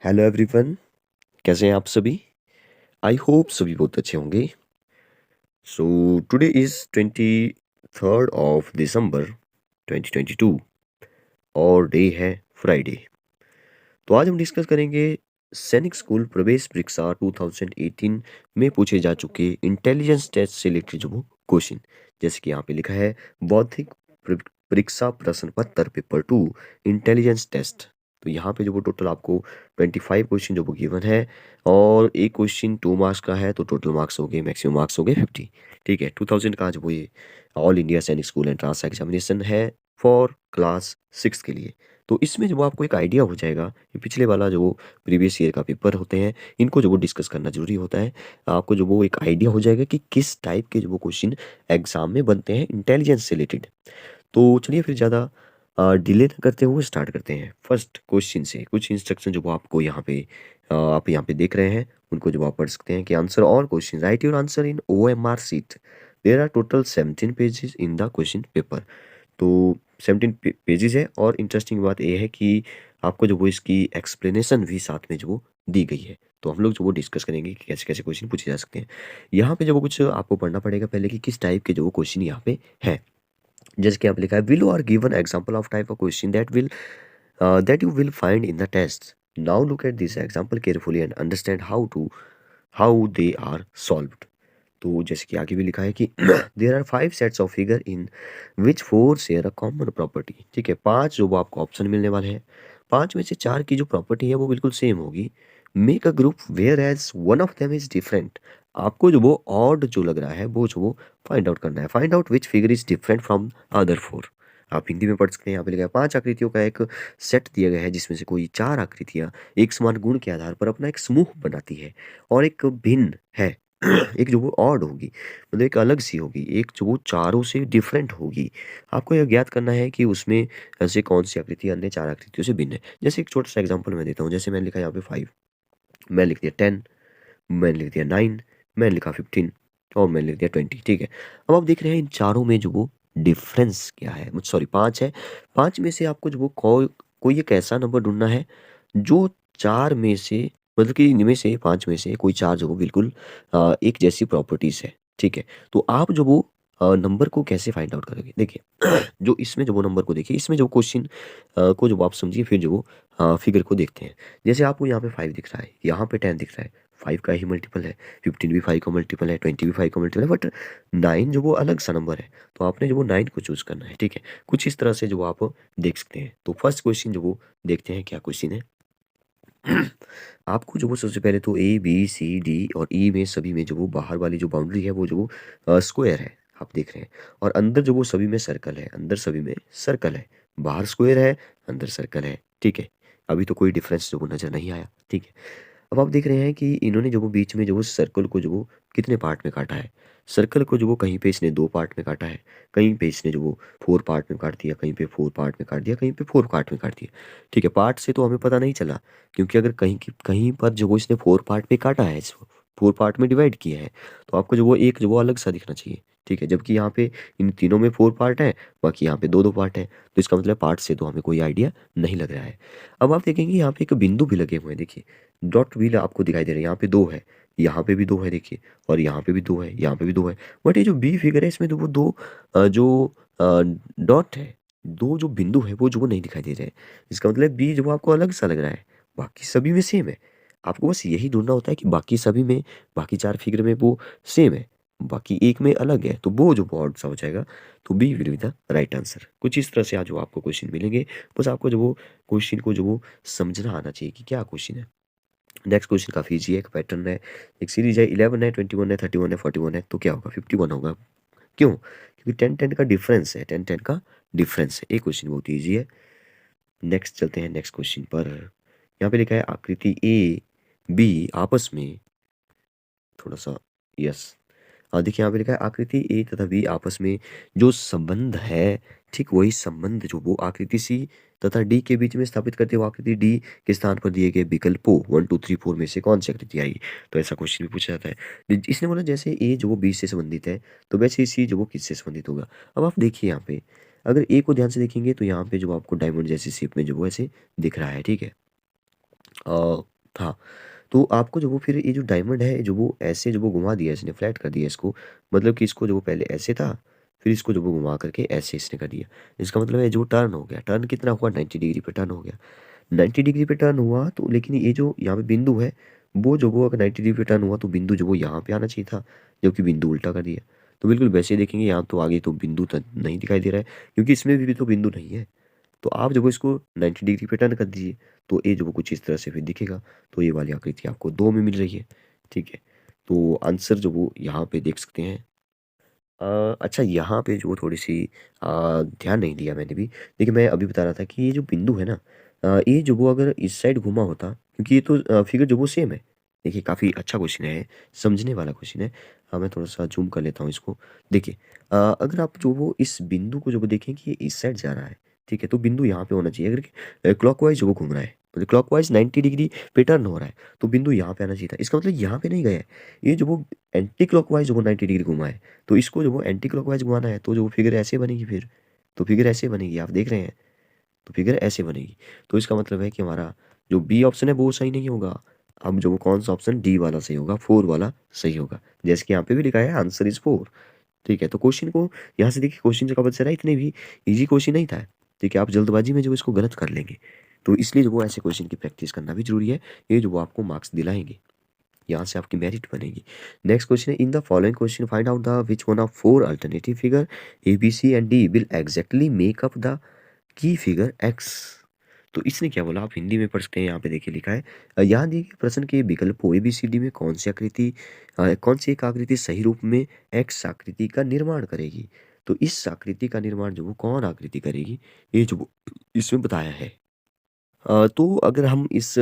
Hello everyone. कैसे हैं आप सभी? आई होप सभी बहुत अच्छे होंगे। So today is 23rd of December 2022 और डे है फ्राइडे। तो आज हम डिस्कस करेंगे सैनिक स्कूल प्रवेश परीक्षा 2018 में पूछे जा चुके इंटेलिजेंस टेस्ट से रिलेटेड जो क्वेश्चन, जैसे कि यहाँ पे लिखा है बौद्धिक परीक्षा प्रश्न पत्र पेपर 2 इंटेलिजेंस टेस्ट। तो यहाँ पे जो वो टोटल आपको 25 क्वेश्चन जो वो गिवन है और एक क्वेश्चन 2 मार्क्स का है, तो टोटल मार्क्स हो गए, मैक्सिमम मार्क्स हो गए 50। ठीक है, 2000 का जो वो ये ऑल इंडिया सैनिक स्कूल एंट्रेंस एग्जामिनेशन है फॉर क्लास 6 के लिए। तो इसमें जो आपको एक आइडिया हो जाएगा, ये पिछले वाला जो प्रीवियस ईयर का पेपर होते हैं इनको जो वो डिस्कस करना जरूरी होता है। आपको जो वो एक आइडिया हो जाएगा कि किस टाइप के जो वो क्वेश्चन एग्जाम में बनते हैं इंटेलिजेंस से रिलेटेड। तो चलिए फिर ज़्यादा डिले न करते हुए स्टार्ट करते हैं फर्स्ट क्वेश्चन से। कुछ इंस्ट्रक्शन जो वो आपको यहाँ पे आप यहाँ पे देख रहे हैं उनको जो आप पढ़ सकते हैं कि answer all question, write your answer in OMR sheet. There are total 17 pages in the question paper. तो 17 पेजेस है और इंटरेस्टिंग बात यह है कि आपको जो वो इसकी एक्सप्लेनेशन भी साथ में जो वो दी गई है। तो हम लोग जो वो डिस्कस करेंगे कि कैसे कैसे क्वेश्चन पूछे जा सकते हैं। यहाँ पे जो वो कुछ आपको पढ़ना पड़ेगा पहले कि किस टाइप के जो वो क्वेश्चन यहाँ पे है। जैसे कि आप लिखा है will are given example of type of question that you will find in the test. Now look at this example carefully and understand how they are solved. तो जैसे कि आगे भी लिखा है कि there are 5 sets of figure in which 4 share a common property. ठीक है, 5 जो वो आपको ऑप्शन मिलने वाले हैं, 5 में से 4 की जो प्रॉपर्टी है वो बिल्कुल सेम होगी। Make a group where as one of them is different. आपको जो वो ऑड जो लग रहा है वो जो वो फाइंड आउट करना है। Find out which figure is different from other 4। आप हिंदी में पढ़ सकते हैं। यहाँ पे लिखा है 5 आकृतियों का एक सेट दिया गया है जिसमें से कोई 4 आकृतियां एक समान गुण के आधार पर अपना एक समूह बनाती है और एक भिन्न है। एक जो वो ऑड होगी, मतलब एक अलग सी होगी, एक जो वो चारों से डिफरेंट होगी। आपको यह ज्ञात करना है कि उसमें ऐसे कौन सी आकृति अन्य 4 आकृतियों से भिन्न है। जैसे एक छोटा सा एग्जांपल मैं देता हूँ। जैसे मैंने लिखा यहाँ पे 5, मैंने लिख दिया 10, मैंने लिख दिया 9, मैंने लिखा 15 और मैंने लिख दिया 20। ठीक है, अब आप देख रहे हैं इन चारों में जो वो डिफरेंस क्या है, सॉरी 5 है। 5 में से आपको जो वो कोई एक ऐसा नंबर ढूंढना है जो 4 में से, मतलब कि इनमें से 5 में से कोई 4 जो वो बिल्कुल एक जैसी प्रॉपर्टीज है। ठीक है, तो आप जो वो नंबर को कैसे फाइंड आउट करोगे, देखिए जो इसमें जो वो नंबर को देखिए, इसमें जो क्वेश्चन को जो आप समझिए, फिर जो वो फिगर को देखते हैं। जैसे आपको यहाँ पे 5 दिख रहा है, यहाँ पे 10 दिख रहा है, 5 का ही मल्टीपल है, 15 भी 5 का मल्टीपल है, 20 भी 5 का मल्टीपल है, बट 9 जो वो अलग सा नंबर है। तो आपने जो वो 9 को चूज करना है। ठीक है, कुछ इस तरह से जो आप देख सकते हैं। तो फर्स्ट क्वेश्चन जो वो देखते हैं क्या क्वेश्चन है। आपको जो वो सबसे पहले तो A B C D और E में सभी में जो वो बाहर वाली जो बाउंड्री है वो जो वो स्क्वायर है, आप देख रहे हैं। और अंदर जो वो सभी में सर्कल है, अंदर सभी में सर्कल है, बाहर स्क्वायर है, अंदर सर्कल है। ठीक है, अभी तो कोई डिफरेंस जो वो नजर नहीं आया। ठीक है, अब आप देख रहे हैं कि इन्होंने जो वो बीच में जो वो सर्कल को जो वो कितने पार्ट में काटा है। सर्कल को जो वो कहीं पे इसने 2 पार्ट में काटा है, कहीं पे इसने जो वो 4 पार्ट में काट दिया, कहीं पे 4 पार्ट में काट दिया, कहीं पे 4 पार्ट में काट दिया। ठीक है, पार्ट से तो हमें पता नहीं चला, क्योंकि अगर कहीं पर जो वो इसने 4 पार्ट में काटा है, इसको 4 पार्ट में डिवाइड किया है, तो आपको जो वो एक जो वो अलग सा दिखना चाहिए। ठीक है, जबकि यहाँ पे इन तीनों में 4 पार्ट है, बाकी यहाँ पे 2-2 पार्ट है, तो इसका मतलब पार्ट से तो हमें कोई आइडिया नहीं लग रहा है। अब आप देखेंगे यहाँ पे एक बिंदु भी लगे हुए हैं, देखिए डॉट व्हील आपको दिखाई दे रहा है। यहाँ पे 2 है, यहाँ पे भी 2 है, देखिए, और यहाँ पे भी 2 है, यहाँ पे भी 2 है। बट ये जो बी फिगर है इसमें तो वो 2 जो डॉट है, 2 जो बिंदु है वो जो वो नहीं दिखाई दे रहे हैं। इसका मतलब बी जो आपको अलग सा लग रहा है, बाकी सभी में सेम है। आपको बस यही ढूंढना होता है कि बाकी सभी में, बाकी 4 फिगर में वो सेम है, बाकी एक में अलग है, तो वो जो बहुत सा हो जाएगा। तो B will be the right answer. कुछ इस तरह से आज जो आपको क्वेश्चन मिलेंगे, बस आपको जो वो क्वेश्चन को जो वो समझना आना चाहिए कि क्या क्वेश्चन है। नेक्स्ट क्वेश्चन काफी इजी है, एक पैटर्न है, एक सीरीज है, 11 है, 21 है, 31 है, 41 है, तो क्या होगा 51 होगा। क्यों? क्योंकि 10-10 का डिफरेंस है, 10-10 का डिफरेंस है। एक क्वेश्चन बहुत इजी है। नेक्स्ट चलते हैं नेक्स्ट क्वेश्चन पर। यहाँ पे लिखा है आकृति ए बी आपस में, थोड़ा सा, यस, देखिए यहाँ पे लिखा है आकृति ए तथा बी आपस में जो संबंध है, ठीक वही संबंध जो वो आकृति सी तथा डी के बीच में स्थापित करते हुए आकृति डी के स्थान पर दिए गए विकल्पों 1 2 3 4 में से कौन सी आकृति आएगी। तो ऐसा क्वेश्चन भी पूछा जाता है। इसने बोला जैसे ए जो वो बी से संबंधित है, तो वैसे सी जो वो किससे संबंधित होगा। अब आप देखिए यहाँ पे, अगर ए को ध्यान से देखेंगे तो यहाँ पे जो आपको डायमंड जैसी शेप में जो वो ऐसे दिख रहा है। ठीक है, अ, था। तो आपको जो वो फिर ये जो डायमंड है, जो वो ऐसे जो वो घुमा दिया इसने, फ्लैट कर दिया इसको, मतलब कि इसको जो वो पहले ऐसे था, फिर इसको जो वो घुमा करके ऐसे इसने कर दिया। इसका मतलब है जो टर्न हो गया, टर्न कितना हुआ, 90 डिग्री पे टर्न हो गया। 90 डिग्री पे टर्न हुआ तो लेकिन ये जो यहाँ पे बिंदु है, वो जो वो अगर 90 डिग्री पे टर्न हुआ तो बिंदु जो वो यहाँ पे आना चाहिए था, जबकि बिंदु उल्टा कर दिया। तो बिल्कुल वैसे ही देखेंगे, यहाँ तो आगे तो बिंदु नहीं दिखाई दे रहा है, क्योंकि इसमें भी तो बिंदु नहीं है। तो आप जब इसको 90 डिग्री पे टर्न कर दीजिए, तो ये जो वो कुछ इस तरह से फिर दिखेगा। तो ये वाली आकृति आपको 2 में मिल रही है, ठीक है। तो आंसर जो वो यहाँ पे देख सकते हैं। अच्छा, यहाँ पे जो थोड़ी-सी ध्यान नहीं दिया मैंने भी। देखिए, मैं अभी बता रहा था कि ये जो बिंदु है ना, ये जो वो अगर इस साइड घुमा होता, क्योंकि ये तो फिगर जो वो सेम है। देखिए, काफ़ी अच्छा क्वेश्चन है, समझने वाला क्वेश्चन है। मैं थोड़ा-सा ज़ूम कर लेता हूँ इसको। देखिए, अगर आप जो वो इस बिंदु को जो वो देखें कि ये इस साइड जा रहा है, ठीक है? तो बिंदु यहाँ पे होना चाहिए। अगर क्लॉकवाइज़ जो वो घूम रहा है, मतलब क्लॉकवाइज़ 90 डिग्री पे टर्न हो रहा है, तो बिंदु यहाँ पे आना चाहिए था। इसका मतलब यहाँ पे नहीं गया है। ये जो वो एंटी क्लॉकवाइज़ जो वो 90 डिग्री घुमा है, तो इसको जो वो एंटी क्लॉकवाइज घुमाना है, तो जो फिगर ऐसे बनेगी फिर। तो फिगर ऐसे बनेगी, आप देख रहे हैं। तो फिगर ऐसे बनेगी। तो इसका मतलब है कि हमारा जो बी ऑप्शन है वो सही नहीं होगा। अब जो वो कौन सा ऑप्शन, डी वाला सही होगा, 4 वाला सही होगा। जैसे कि यहाँ पे भी लिखा है आंसर इज 4। ठीक है, तो क्वेश्चन को यहाँ से देखिए, क्वेश्चन का बच्चा इतने भी इजी क्वेश्चन नहीं था। ठीक है, आप जल्दबाजी में जो इसको गलत कर लेंगे। तो इसलिए जो वो ऐसे क्वेश्चन की प्रैक्टिस करना भी जरूरी है। ये जो वो आपको मार्क्स दिलाएंगे, यहाँ से आपकी मेरिट बनेगी। नेक्स्ट क्वेश्चन है, in the following question find out the which one of 4 alternative figure A B C and D will exactly make up the key figure X. तो इसने क्या बोला, आप हिंदी में पढ़ सकते हैं। यहाँ पे देखिए लिखा है, यहाँ दिए गए प्रश्न के विकल्पों ए बी सी डी में कौन सी एक आकृति सही रूप में एक्स आकृति का निर्माण करेगी। तो इस आकृति का निर्माण जो वो कौन आकृति करेगी, ये जो वो इसमें बताया है। तो अगर हम इस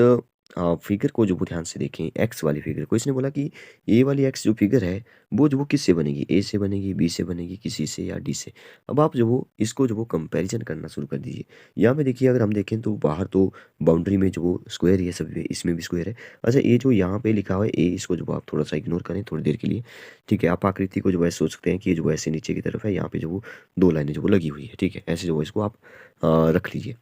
फिगर को जो वो ध्यान से देखें, एक्स वाली फिगर को, इसने बोला कि ये वाली एक्स जो फिगर है, वो जो वो किससे बनेगी, ए से बनेगी, बी से बनेगी, किसी से या डी से। अब आप जो वो इसको जो वो कंपैरिजन करना शुरू कर दीजिए। यहाँ पे देखिए, अगर हम देखें तो बाहर तो बाउंड्री में जो वो स्क्वायर, ये सब में इसमें भी स्क्वायर है। अच्छा, ये जो यहाँ पे लिखा हुआ है ए, इसको जो आप थोड़ा सा इग्नोर करें थोड़ी देर के लिए। ठीक है, आप आकृति को जो है सोच सकते हैं कि ये जो ऐसे नीचे की तरफ है, यहाँ पे जो वो 2 लाइनें जो वो लगी हुई है। ठीक है, ऐसे जो वो इसको आप रख लीजिए।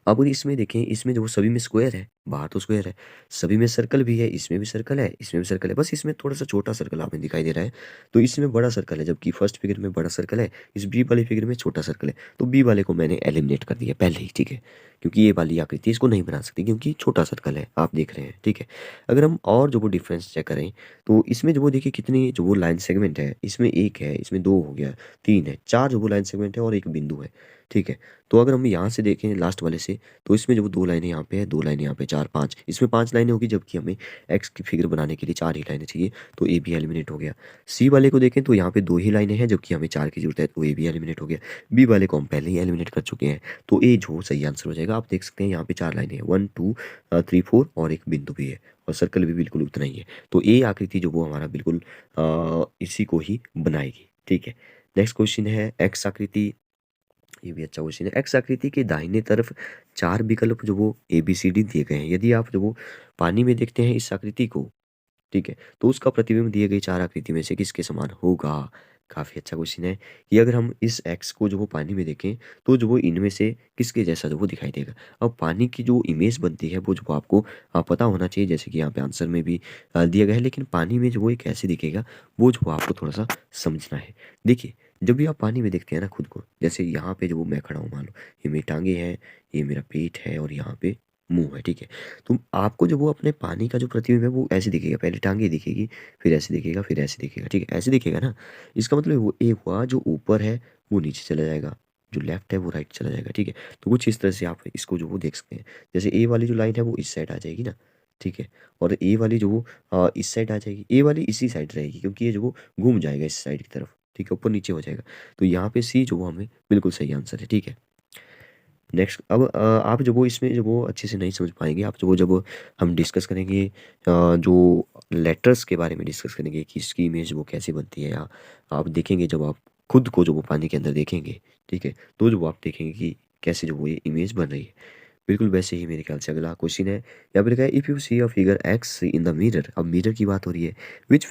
अब अगर इसमें देखें, इसमें जो सभी में स्क्वायर है, बाहर तो स्क्वायर है, सभी में सर्कल भी है, इसमें भी सर्कल है, इसमें भी सर्कल है, बस इसमें थोड़ा-सा छोटा सर्कल हमें दिखाई दे रहा है। तो इसमें बड़ा सर्कल है, जबकि फर्स्ट फिगर में बड़ा सर्कल है, इस बी वाली फिगर में छोटा सर्कल है। तो बी वाले को मैंने एलिमिनेट कर दिया पहले ही, ठीक है? क्योंकि ये वाली आकृति इसको नहीं बना सकती, क्योंकि छोटा सर्कल है, आप देख रहे हैं, ठीक है? अगर हम और जो वो डिफरेंस चेक करें, तो इसमें जो वो देखिए कितनी जो वो लाइन सेगमेंट है, इसमें 1 है, इसमें 2 हो गया, 3 है, 4 जो वो लाइन सेगमेंट है और 1 बिंदु है, ठीक है? तो अगर हम यहाँ से देखें लास्ट वाले से, तो इसमें जो 2 लाइनें यहाँ पे है, 2 लाइनें यहाँ पे, 4, 5, इसमें 5 लाइनें होगी, जबकि हमें एक्स की फिगर बनाने के लिए 4 ही लाइनें चाहिए, तो ए भी एलिमिनेट हो गया। सी वाले को देखें तो यहाँ पे 2 ही लाइनें हैं, जबकि हमें 4 की जरूरत है, तो ए भी एलिमिनेट हो गया। बी वाले को हम पहले ही एलिमिनेट कर चुके हैं, तो ए जो सही आंसर हो जाएगा। आप देख सकते हैं यहाँ पे 4 लाइनें हैं, 1, 2, 3, 4 और एक बिंदु भी है, और सर्कल भी बिल्कुल उतना ही है। तो ए आकृति जो वो हमारा बिल्कुल इसी को ही बनाएगी, ठीक है। नेक्स्ट क्वेश्चन है, एक्स आकृति। ये भी अच्छा क्वेश्चन है। एक्स आकृति के दाहिने तरफ 4 विकल्प जो वो ए बी सी डी दिए गए हैं। यदि आप जो वो पानी में देखते हैं इस आकृति को, ठीक है, तो उसका प्रतिबिंब दिए गई 4 आकृति में से किसके समान होगा? काफ़ी अच्छा क्वेश्चन है कि अगर हम इस एक्स को जो वो पानी में देखें, तो जो वो इनमें से किसके जैसा जो वो दिखाई देगा। अब पानी की जो इमेज बनती है, वो जो आपको पता होना चाहिए, जैसे कि यहाँ पे आंसर में भी दिया गया है, लेकिन पानी में जो वो कैसे दिखेगा, वो जो आपको थोड़ा-सा समझना है। देखिए, जब भी आप पानी में देखते हैं ना खुद को, जैसे यहाँ पे जो वो मैं खड़ा हूँ, मान लो, ये मेरी टाँगे हैं, ये मेरा पेट है और यहाँ पे मुँह है, ठीक है? तो आपको जो वो अपने पानी का जो प्रतिबिंब है, वो ऐसे दिखेगा, पहले टाँगे दिखेगी, फिर ऐसे दिखेगा, फिर ऐसे दिखेगा, ठीक है? ऐसे दिखेगा ना? इसका मतलब वो ये हुआ, जो ऊपर है वो नीचे चला जाएगा, जो लेफ्ट है वो राइट चला जाएगा, ठीक है? तो कुछ इस तरह से आप इसको जो वो देख सकते हैं। जैसे ए वाली जो लाइन है वो इस साइड आ जाएगी ना, ठीक है? और ए वाली जो वो इस साइड आ जाएगी, ए वाली इसी साइड रहेगी, क्योंकि ये जो वो घूम जाएगा इस साइड की तरफ, ठीक है? ऊपर-नीचे हो जाएगा। तो यहाँ पे सी जो वो हमें बिल्कुल सही आंसर है, ठीक है? नेक्स्ट, अब आप जो वो इसमें जो वो अच्छे से नहीं समझ पाएँगे, आप जो वो जब हम डिस्कस करेंगे, जो लेटर्स के बारे में डिस्कस करेंगे कि इसकी इमेज वो कैसे बनती है, या आप देखेंगे जब आप खुद को जो वो पानी के अंदर देखेंगे, ठीक है? तो जो वो आप देखेंगे कि कैसे जो वो ये इमेज बन रही है। बिल्कुल वैसे ही मेरे ख्याल से अगला क्वेश्चन है, यहाँ पे लिखा है, if you see a figure X in the mirror. अब मिरर की बात हो रही है। Which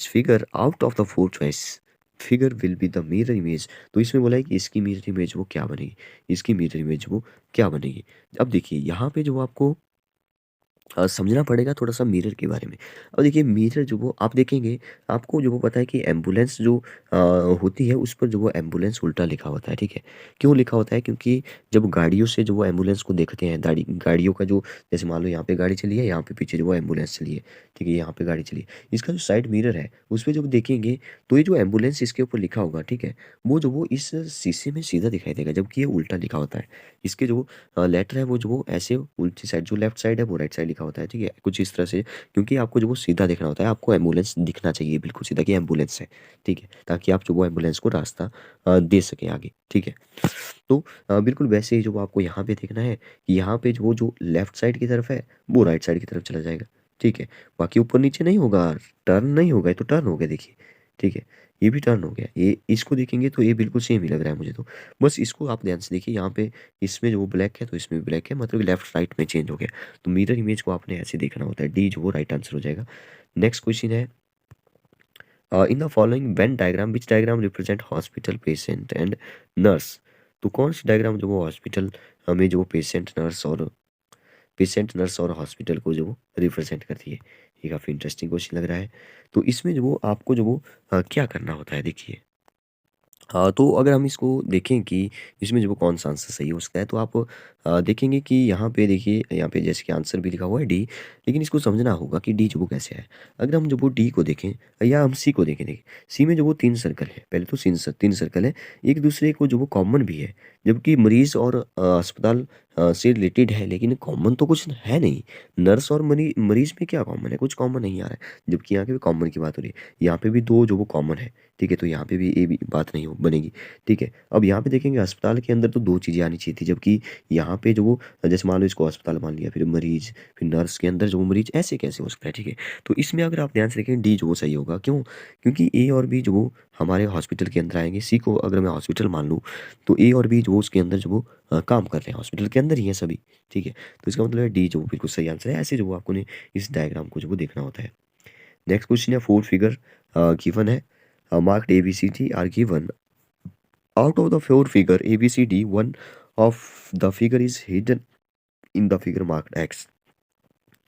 figure out of the 4 choice figure will be the mirror image. तो इसमें बोला है कि इसकी मिरर इमेज वो क्या बनेगी, इसकी मिरर इमेज वो क्या बनेगी। अब देखिए यहाँ पे जो आपको समझना पड़ेगा थोड़ा-सा मिरर के बारे में। अब देखिए मिरर जो वो आप देखेंगे, आपको जो वो पता है कि एम्बुलेंस जो अ, होती है उस पर जो वो एम्बुलेंस उल्टा लिखा होता है, ठीक है? क्यों लिखा होता है? क्योंकि जब गाड़ियों से जो वो एम्बुलेंस को देखते हैं, गाड़ियों का जो जैसे मान लो यहाँ पे गाड़ी चली है, यहाँ पे पीछे जो वो एम्बुलेंस चली है, ठीक है? यहाँ पे गाड़ी चली है। इसका जो साइड मिरर है, उसपे जब देखेंगे तो ये जो एम्बुलेंस इसके ऊपर लिखा होगा, ठीक है? वो जो वो इस शीशे में सीधा दिखाई देगा, जबकि ये उल्टा लिखा होता है। इसके जो लेटर है वो जो वो ऐसे उल्टी साइड, जो लेफ्ट साइड है वो राइट साइड लिखा होता है, ठीक है? कुछ इस तरह से, क्योंकि आपको जो वो सीधा देखना होता है, आपको एम्बुलेंस दिखना चाहिए बिल्कुल सीधा कि एम्बुलेंस है, ठीक है? ताकि आप जो वो एम्बुलेंस को रास्ता दे सकें आगे, ठीक है? तो बिल्कुल वैसे ही जो आपको यहाँ पे देखना है कि यहाँ पे जो लेफ्ट साइड की तरफ है वो राइट साइड की तरफ चला जाएगा, ठीक है? बाकी ऊपर नीचे नहीं होगा, टर्न नहीं होगा, ये तो टर्न हो गया देखिए, ठीक है? ये भी टर्न हो गया, ये इसको देखेंगे तो ये बिल्कुल सेम ही लग रहा है मुझे तो। बस इसको आप ध्यान से देखिए, यहाँ पे इसमें जो ब्लैक है तो इसमें भी ब्लैक है, मतलब लेफ्ट राइट में चेंज हो गया। तो मिरर इमेज को आपने ऐसे देखना होता है, डी जो वो राइट आंसर हो जाएगा। नेक्स्ट क्वेश्चन है in the following Venn diagram which diagram represent hospital patient and nurse. तो कौन सी डायग्राम जो वो हॉस्पिटल में जो पेशेंट नर्स और हॉस्पिटल को जो वो रिप्रेजेंट करती है। ये काफ़ी इंटरेस्टिंग क्वेश्चन लग रहा है। तो इसमें जो वो आपको जो वो क्या करना होता है देखिए। हाँ, तो अगर हम इसको देखें कि इसमें जो वो कौन-सा आंसर सही हो सकता है, तो आप देखेंगे कि यहाँ पे देखिए, यहाँ पे जैसे कि आंसर भी लिखा हुआ है डी, लेकिन इसको समझना होगा कि डी जो वो कैसे है। अगर हम जो वो डी को देखें या हम सी को देखें, देखिए सी में जो वो 3 सर्कल है, पहले तो 3 सर्कल है, एक-दूसरे को जो वो कॉमन भी है, जबकि मरीज़ और अस्पताल से रिलेटेड है, लेकिन कॉमन तो कुछ है नहीं। नर्स और मरीज़ में क्या कॉमन है? कुछ कॉमन नहीं आ रहा है, जबकि यहाँ पे भी कॉमन की बात हो रही है। यहाँ पे भी 2 जो वो कॉमन है, ठीक है? तो यहाँ पे भी ये भी बात नहीं हो बनेगी, ठीक है? अब यहाँ पे देखेंगे अस्पताल के अंदर तो 2 चीज़ें आनी चाहिए थी, जबकि यहाँ पे जो वो जैसे मान लो इसको अस्पताल मान लिया, फिर मरीज़, फिर नर्स के अंदर जो वो मरीज़, ऐसे कैसे हो सकता है, ठीक है? तो इसमें अगर आप ध्यान से देखें डी जो वो सही होगा, क्यों? क्योंकि ए और बी जो वो हमारे हॉस्पिटल के अंदर आएँगे, सी को अगर मैं हॉस्पिटल मान लूँ, तो ए और बी जो उसके अंदर जो वो काम कर रहे हैं, हॉस्पिटल के अंदर ही हैं सभी, ठीक है? तो इसका मतलब है डी जो वो बिल्कुल सही आंसर है, ऐसे जो वो आपको ने इस डायग्राम को जो वो देखना होता है। नेक्स्ट क्वेश्चन है 4 फिगर गिवन है marked ABCD are given. Out of the 4 figure ABCD, one of the figure is hidden in the figure marked X.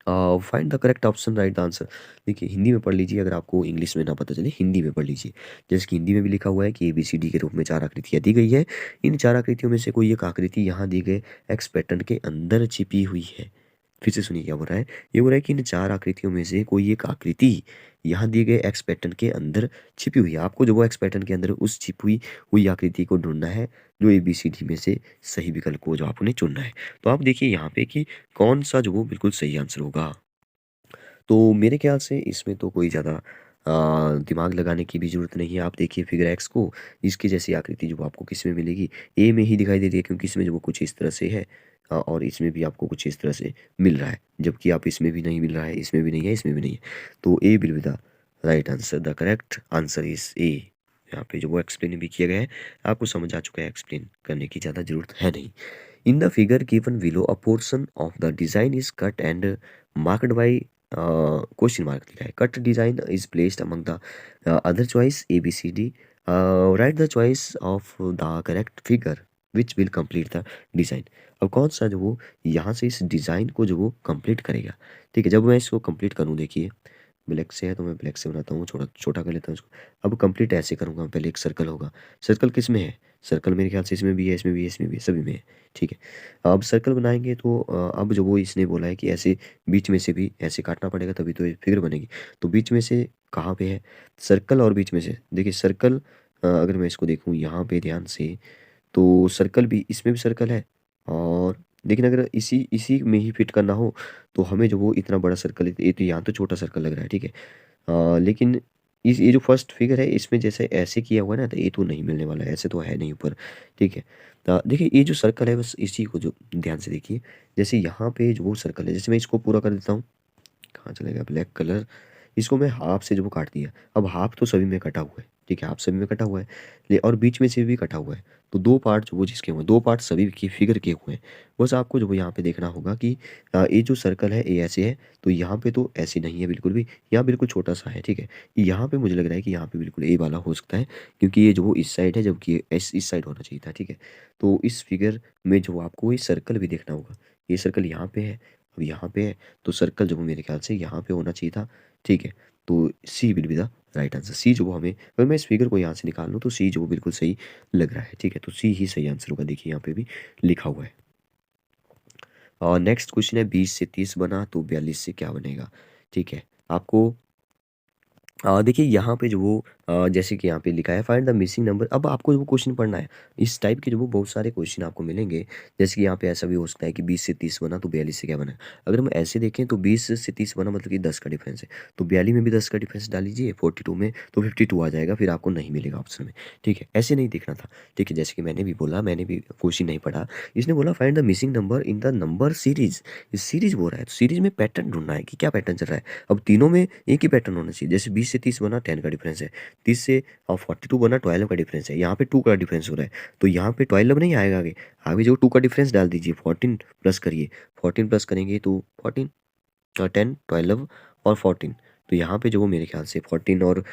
Find the correct option, right the answer. देखिए हिंदी में पढ़ लीजिए, अगर आपको English में ना पता चले हिंदी में पढ़ लीजिए। जैसे कि हिंदी में भी लिखा हुआ है कि ABCD के रूप में 4 आकृतियाँ दी गई है। इन 4 आकृतियों में से कोई एक आकृति यहाँ दी गए एक्स पैटर्न के अंदर छिपी हुई है। फिर से सुनिए क्या बोल रहा है। ये बोल रहा है कि इन 4 आकृतियों में से कोई एक आकृति यहाँ दिए गए एक्स पैटर्न के अंदर छिपी हुई है। आपको जो वो एक्स पैटर्न के अंदर उस छिपी हुई आकृति को ढूंढना है, जो ABCD में से सही विकल्प को जो आपने चुनना है। तो आप देखिए यहाँ पे कि कौन सा जो वो बिल्कुल सही आंसर होगा। तो मेरे ख्याल से इसमें तो कोई ज़्यादा दिमाग लगाने की भी ज़रूरत नहीं है। आप देखिए फिगर एक्स को, इसकी जैसी आकृति जो आपको किस में मिलेगी, ए में ही दिखाई दे रही है, क्योंकि इसमें जो वो कुछ इस तरह से है और इसमें भी आपको कुछ इस तरह से मिल रहा है, जबकि आप इसमें भी नहीं मिल रहा है, इसमें भी नहीं है, इसमें भी नहीं है। तो A will be the right answer, the correct answer is A. यहाँ पे जो वो एक्सप्लेन भी किया गया है, आपको समझ आ चुका है, एक्सप्लेन करने की ज़्यादा ज़रूरत है नहीं। In the figure given below a portion of the design is cut and marked by question mark लिखा है। Cut design is placed among the other choice ABCD। Right the choice of the correct figure which will complete the design. अब कौन सा जो वो यहाँ से इस डिज़ाइन को जो वो कंप्लीट करेगा, ठीक है? जब मैं इसको कंप्लीट करूँ, देखिए ब्लैक से है तो मैं ब्लैक से बनाता हूँ, छोटा छोटा कर लेता हूँ इसको। अब कंप्लीट ऐसे करूँगा, पहले एक सर्कल होगा। सर्कल किस में है? सर्कल मेरे ख्याल से इसमें भी है, इसमें भी है, इसमें भी है, सभी में है, ठीक है? अब सर्कल बनाएंगे तो अब जो वो इसने बोला है कि ऐसे बीच में से भी ऐसे काटना पड़ेगा, तभी तो ये फिगर बनेगी। तो बीच में से कहाँ पे है? सर्कल और बीच में से देखिए सर्कल, अगर मैं इसको देखूँ यहाँ पे ध्यान से, तो सर्कल भी, इसमें भी सर्कल है, और लेकिन अगर इसी इसी में ही फिट करना हो तो हमें जो वो इतना बड़ा सर्कल, ये तो यहाँ तो छोटा सर्कल लग रहा है, ठीक है? लेकिन इस ये जो फर्स्ट फिगर है इसमें जैसे ऐसे किया हुआ है ना, तो ये तो नहीं मिलने वाला है, ऐसे तो है नहीं ऊपर, ठीक है? देखिए ये जो सर्कल है बस इसी को जो ध्यान से देखिए, जैसे यहाँ पे जो वो सर्कल है, जैसे मैं इसको पूरा कर देता हूँ, कहाँ चला गया ब्लैक कलर, इसको मैं हाफ से जो वो काट दिया, अब हाफ तो सभी में कटा हुआ है, ठीक है, आप सभी में कटा हुआ है और बीच में से भी कटा हुआ है। तो दो पार्ट जो वो जिसके हुए, दो पार्ट सभी की फिगर के हुए हैं। बस आपको जो वो यहाँ पे देखना होगा कि ये जो सर्कल है ये ऐसे है, तो यहाँ पे तो ऐसे नहीं है बिल्कुल भी, यहाँ बिल्कुल छोटा सा है। ठीक है, यहाँ पे मुझे लग रहा है कि यहाँ पे बिल्कुल ए वाला हो सकता है, क्योंकि ये जो वो इस साइड है, जबकि ये इस साइड होना चाहिए था। ठीक है, तो इस फिगर में जो आपको ये सर्कल भी देखना होगा, ये सर्कल यहाँ पे है, अब यहाँ पे है, तो सर्कल जो वो मेरे ख्याल से यहाँ पे होना चाहिए था। ठीक है, तो C will be the right answer. C जो वो हमें, अगर मैं इस फिगर को यहाँ से निकाल लूँ तो सी जो वो बिल्कुल सही लग रहा है। ठीक है, तो सी ही सही आंसर होगा। देखिए यहाँ पे भी लिखा हुआ है। और नेक्स्ट क्वेश्चन है, 20 से 30 बना तो 42 से क्या बनेगा। ठीक है, आपको देखिए यहाँ पे जो वो जैसे कि यहाँ पे लिखा है फाइंड द मिसिंग नंबर। अब आपको जो वो क्वेश्चन पढ़ना है, इस टाइप के जो वो बहुत सारे क्वेश्चन आपको मिलेंगे। जैसे कि यहाँ पे ऐसा भी हो सकता है कि 20 से 30 बना तो 42 से क्या बना। अगर हम ऐसे देखें तो 20 से 30 बना मतलब कि 10 का डिफरेंस है, तो 42 में भी 10 का डिफरेंस डाल लीजिए, 42 में तो 52 आ जाएगा, फिर आपको नहीं मिलेगा ऑप्शन में। ठीक है, ऐसे नहीं देखना था। ठीक है, जैसे कि मैंने भी बोला, मैंने भी क्वेश्चन नहीं पढ़ा, इसने बोला find the missing number in the number series. इस सीरीज बोल रहा है, तो सीरीज में पैटर्न ढूंढना है कि क्या पैटर्न चल रहा है। अब तीनों में एक ही पैटर्न होना चाहिए। जैसे 20 से 30 बना 10 का डिफरेंस है, 30 से 42 बना 12 का डिफरेंस है, यहाँ पे 2 का डिफरेंस हो रहा है, तो यहाँ पे 12 नहीं आएगा आगे। आगे जो 2 का डिफरेंस डाल दीजिए, 14 प्लस करिए, 14 प्लस करेंगे तो 14, 10, 12 और 14, तो यहाँ पे जो वो मेरे ख्याल से 14 और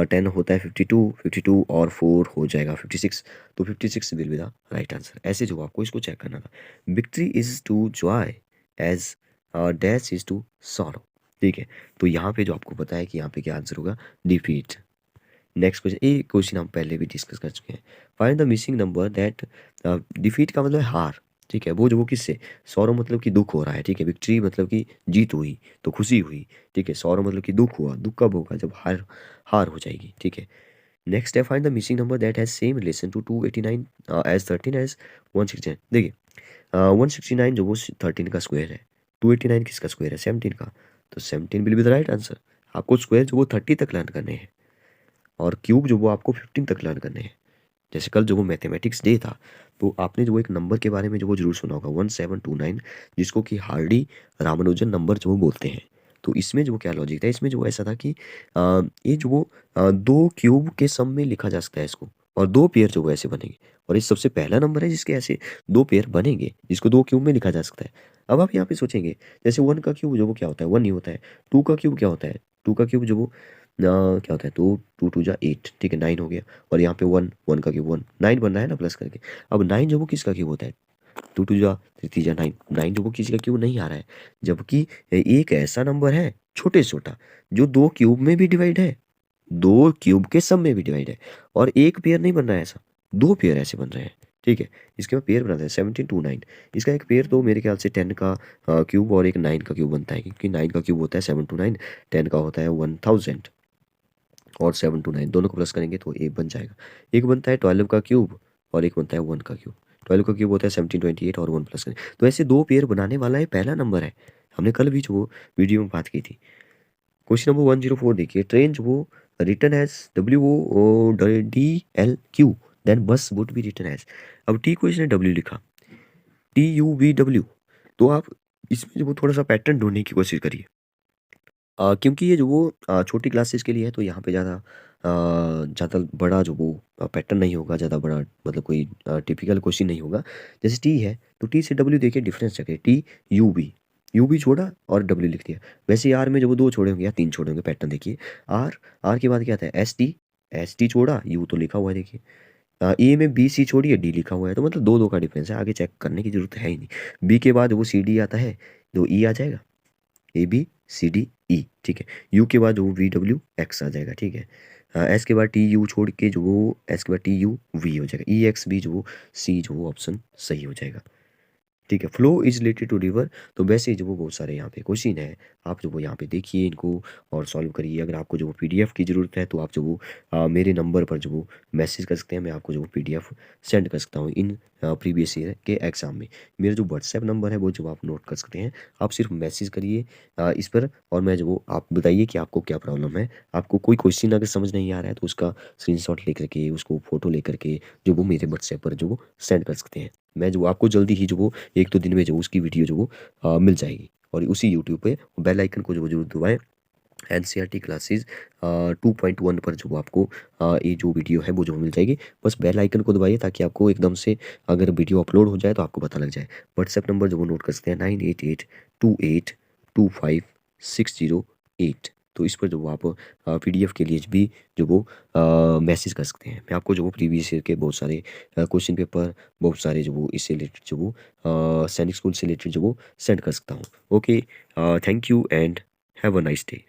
10 होता है 52, 52 और 4 हो जाएगा 56, तो 56 will be the right answer. ऐसे जो आपको इसको चेक करना था। Victory is to joy as dash is to sorrow. ठीक है, तो यहाँ पे जो आपको पता है कि यहाँ पे क्या आंसर होगा, डिफीट। नेक्स्ट क्वेश्चन, ये क्वेश्चन हम पहले भी डिस्कस कर चुके हैं। Find the missing number that, defeat का मतलब है हार। ठीक है, वो जो वो किससे, सौरव मतलब कि दुख हो रहा है। ठीक है, विक्ट्री मतलब कि जीत हुई तो खुशी हुई। ठीक है, सौरव मतलब कि दुख हुआ, दुख कब होगा, जब हार हार हो जाएगी। ठीक है, नेक्स्ट है find the missing number that has same relation to 289 as 13 as 169। देखिए 169 जो वो 13 का स्क्वायर है, 289 किसका स्क्वायर है, 17 का, तो 17 will be the right answer. आपको स्क्वायर जो वो 30 तक लर्न करने हैं, और क्यूब जो वो आपको 15 तक लर्न करने हैं। जैसे कल जो वो मैथमेटिक्स डे था, तो आपने जो वो एक नंबर के बारे में जो वो जरूर सुना होगा 1729, जिसको कि हार्डी रामानुजन नंबर जो वो बोलते हैं। तो इसमें जो क्या लॉजिक था, इसमें जो वो ऐसा था कि ये जो वो दो क्यूब के सम में लिखा जा सकता है इसको, और दो पेयर जो वो ऐसे बनेंगे, और ये सबसे पहला नंबर है जिसके ऐसे दो पेयर बनेंगे, जिसको दो क्यूब में लिखा जा सकता है। अब आप यहाँ पे सोचेंगे, जैसे 1 का क्यूब जो वो क्या होता है, 1 नहीं होता है। 2 का क्यूब क्या होता है, 2 का क्यूब जो वो क्या होता है, तो 2 2 जा 8, ठीक है 9 हो गया। और यहाँ पे 1, 1 का क्यूब 1, 9 बन रहा है ना प्लस करके। अब 9 जो वो किसका क्यूब होता है, 2 2 जा 3 3 जा 9, 9 जो वो किसी का क्यूब नहीं आ रहा है। जबकि एक ऐसा नंबर है छोटे से छोटा, जो दो क्यूब में भी डिवाइड है, दो क्यूब के सम में भी डिवाइड है, और एक पेयर नहीं बन रहा है ऐसा, दो पेयर ऐसे बन रहे हैं। ठीक है, इसके बाद पेयर बनाते हैं 17 टू 9। इसका एक पेयर तो मेरे ख्याल से 10 का क्यूब और एक 9 का क्यूब बनता है, क्योंकि 9 का क्यूब होता है 7 टू 9, 10 का होता है 1000, और 7 टू 9 दोनों को प्लस करेंगे तो एक बन जाएगा। एक बनता है 12 का क्यूब, और एक बनता है 1 का क्यूब। 12 का क्यूब होता है 1728, और 1 प्लस करें तो ऐसे दो पेयर बनाने वाला ये पहला नंबर है। हमने कल भी जो वीडियो में बात की थी। क्वेश्चन नंबर 104 देखिए, ट्रेन जो वो रिटर्न एज WODLQ, देन बस वुड बी रिटर्न एज। अब टी क्वेश्चन ने डब्ल्यू लिखा, TUVW, तो आप इसमें जो वो थोड़ा सा पैटर्न ढूंढने की कोशिश करिए। क्योंकि ये जो वो छोटी क्लासेस के लिए है, तो यहाँ पे ज़्यादा बड़ा जो वो पैटर्न नहीं होगा, ज़्यादा बड़ा मतलब कोई टिपिकल क्वेश्चन नहीं होगा। जैसे टी है, तो टी से डब्ल्यू देखिए डिफरेंस रखें, यू बी छोड़ा और डब्ल्यू लिख दिया। वैसे आर में जो वो दो छोड़े होंगे या तीन छोड़े होंगे, पैटर्न देखिए। आर आर के बाद क्या था, एस टी छोड़ा, यू तो लिखा हुआ है देखिए। ए में बी सी छोड़िए, डी लिखा हुआ है, तो मतलब दो दो का डिफरेंस है, आगे चेक करने की जरूरत है ही नहीं। बी के बाद वो सी डी आता है, तो ई आ जाएगा, ABCDE। ठीक है, यू के बाद वो VWX आ जाएगा। ठीक है, एस के बाद TU छोड़ के जो वो एस के बाद TUV हो जाएगा, EX भी जो वो सी जो वो ऑप्शन सही हो जाएगा। ठीक है, flow is related to river, तो वैसे जो वो बहुत सारे यहाँ पे क्वेश्चन है, आप जो वो यहाँ पे देखिए इनको और सॉल्व करिए। अगर आपको जो वो PDF की ज़रूरत है, तो आप जो वो मेरे नंबर पर जो वो मैसेज कर सकते हैं, मैं आपको जो वो PDF सेंड कर सकता हूँ इन प्रीवियस ईयर के एग्ज़ाम में। मेरा जो व्हाट्सएप नंबर है वो जो आप नोट कर सकते हैं, आप सिर्फ मैसेज करिए इस पर, और मैं जो वो आप बताइए कि आपको क्या प्रॉब्लम है। आपको कोई क्वेश्चन अगर समझ नहीं आ रहा है, तो उसका स्क्रीनशॉट लेकर के, उसको फ़ोटो लेकर के जो वो मेरे व्हाट्सएप पर जो वो सेंड कर सकते हैं। मैं जो आपको जल्दी ही जो वो 1-2 दिन में जो उसकी वीडियो जो वो मिल जाएगी, और उसी यूट्यूब पे बेल आइकन को जो वो जरूर दबाएं, एनसीईआरटी क्लासेस 2.1 पर जो आपको ये जो वीडियो है वो जो मिल जाएगी। बस बेल आइकन को दबाइए ताकि आपको एकदम से अगर वीडियो अपलोड हो जाए तो आपको पता लग जाए। व्हाट्सएप नंबर जो वो नोट कर सकते हैं 9882825608। तो इस पर जो वो आप पीडीएफ के लिए भी जो वो मैसेज कर सकते हैं। मैं आपको जो वो प्रीवियस ईयर के बहुत सारे क्वेश्चन पेपर, बहुत सारे जो वो इससे रिलेटेड जो वो सैनिक स्कूल से रिलेटेड जो वो सेंड कर सकता हूँ। Okay, thank you and have a nice day.